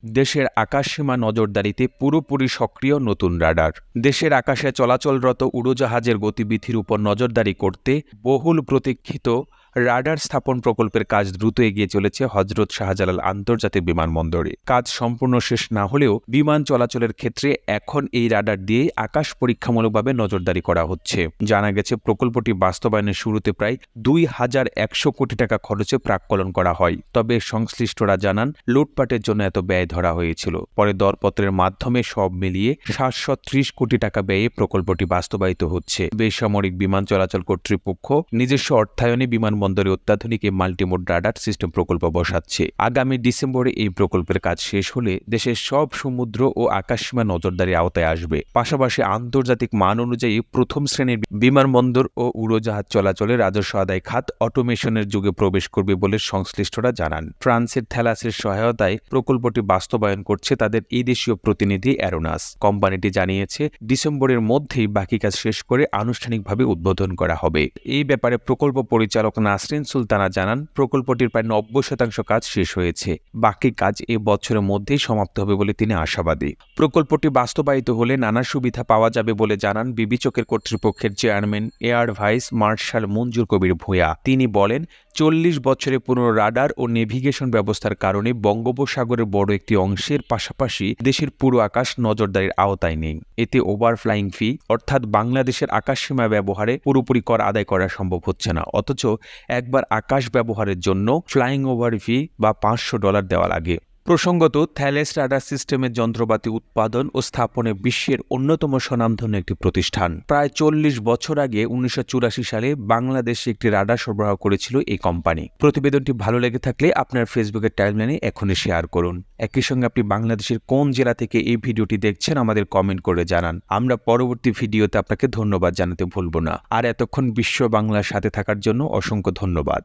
দেশের আকাশসীমা নজরদারিতে পুরোপুরি সক্রিয় নতুন রাডার। দেশের আকাশে চলাচলরত উড়োজাহাজের গতিবিধির উপর নজরদারি করতে বহুল প্রতীক্ষিত রাডার স্থাপন প্রকল্পের কাজ দ্রুত এগিয়ে চলেছে হজরত শাহজালাল আন্তর্জাতিক বিমানবন্দরে। কাজ সম্পূর্ণ শেষ না হলেও বিমান চলাচলের ক্ষেত্রে এখন এই রাডার দিয়ে আকাশ পরীক্ষামূলকভাবে নজরদারি করা হচ্ছে। জানা গেছে, প্রকল্পটি বাস্তবায়নের শুরুতে প্রায় ২,১০০ কোটি টাকা খরচে প্রাক্কলন করা হয়। তবে সংশ্লিষ্টরা জানান, লুটপাটের জন্য এত ব্যয় ধরা হয়েছিল। পরে দরপত্রের মাধ্যমে সব মিলিয়ে ৭৩০ কোটি টাকা ব্যয়ে প্রকল্পটি বাস্তবায়িত হচ্ছে। বেসামরিক বিমান চলাচল কর্তৃপক্ষ নিজস্ব অর্থায়নে বিমানবন্দরে অত্যাধুনিক এই মাল্টিমোড রাডার সিস্টেম প্রকল্প বসাচ্ছে। আগামী ডিসেম্বরে এই প্রকল্পের কাজ শেষ হলে দেশের সব সমুদ্র ও আকাশসীমা নজরদারির আওতায় আসবে। পাশাপাশি আন্তর্জাতিক মান অনুযায়ী প্রথম শ্রেণীর বিমানবন্দর ও উড়োজাহাজ চলাচলে রাজস্ব আদায় খাত অটোমেশনের যুগে প্রবেশ করবে বলে সংশ্লিষ্টরা জানান। ফ্রান্সের থ্যালাসের সহায়তায় প্রকল্পটি বাস্তবায়ন করছে তাদের এই দেশীয় প্রতিনিধি অ্যারোনাস। কোম্পানিটি জানিয়েছে, ডিসেম্বরের মধ্যেই বাকি কাজ শেষ করে আনুষ্ঠানিকভাবে উদ্বোধন করা হবে। এই ব্যাপারে প্রকল্প পরিচালক নাসরিন সুলতানা জানান, প্রকল্পটির প্রায় ৯০% কাজ শেষ হয়েছে। বাকি কাজ এ বছরের মধ্যেই সমাপ্ত হবে বলে তিনি আশাবাদী। প্রকল্পটি বাস্তবায়িত হলে নানা সুবিধা পাওয়া যাবে বলে জানান বিবেচকের কর্তৃপক্ষের চেয়ারম্যান এয়ার ভাইস মার্শাল মঞ্জুর কবির ভূঁইয়া। তিনি বলেন, ৪০ বছরের পুরনো রাডার ও নেভিগেশন ব্যবস্থার কারণে বঙ্গোপসাগরের বড় একটি অংশের পাশাপাশি দেশের পুরো আকাশ নজরদারির আওতায় নেই। এতে ওভারফ্লাইং ফি অর্থাৎ বাংলাদেশের আকাশসীমা ব্যবহারে পুরোপুরি কর আদায় করা সম্ভব হচ্ছে না। অথচ একবার আকাশ ব্যবহারের জন্য ফ্লাইং ওভার ফি বা $৫০০ দেওয়া লাগে। প্রসঙ্গত, থ্যালেস রাডার সিস্টেমের যন্ত্রপাতি উৎপাদন ও স্থাপনে বিশ্বের অন্যতম স্বনামধন্য একটি প্রতিষ্ঠান। প্রায় ৪০ বছর আগে ১৯৮৪ সালে বাংলাদেশে একটি রাডার সরবরাহ করেছিল এই কোম্পানি। প্রতিবেদনটি ভালো লেগে থাকলে আপনার ফেসবুকের টাইমলাইনে এখনই শেয়ার করুন। একই সঙ্গে আপনি বাংলাদেশের কোন জেলা থেকে এই ভিডিওটি দেখছেন আমাদের কমেন্ট করে জানান। আমরা পরবর্তী ভিডিওতে আপনাকে ধন্যবাদ জানাতে ভুলব না। আর এতক্ষণ বিশ্ব বাংলার সাথে থাকার জন্য অসংখ্য ধন্যবাদ।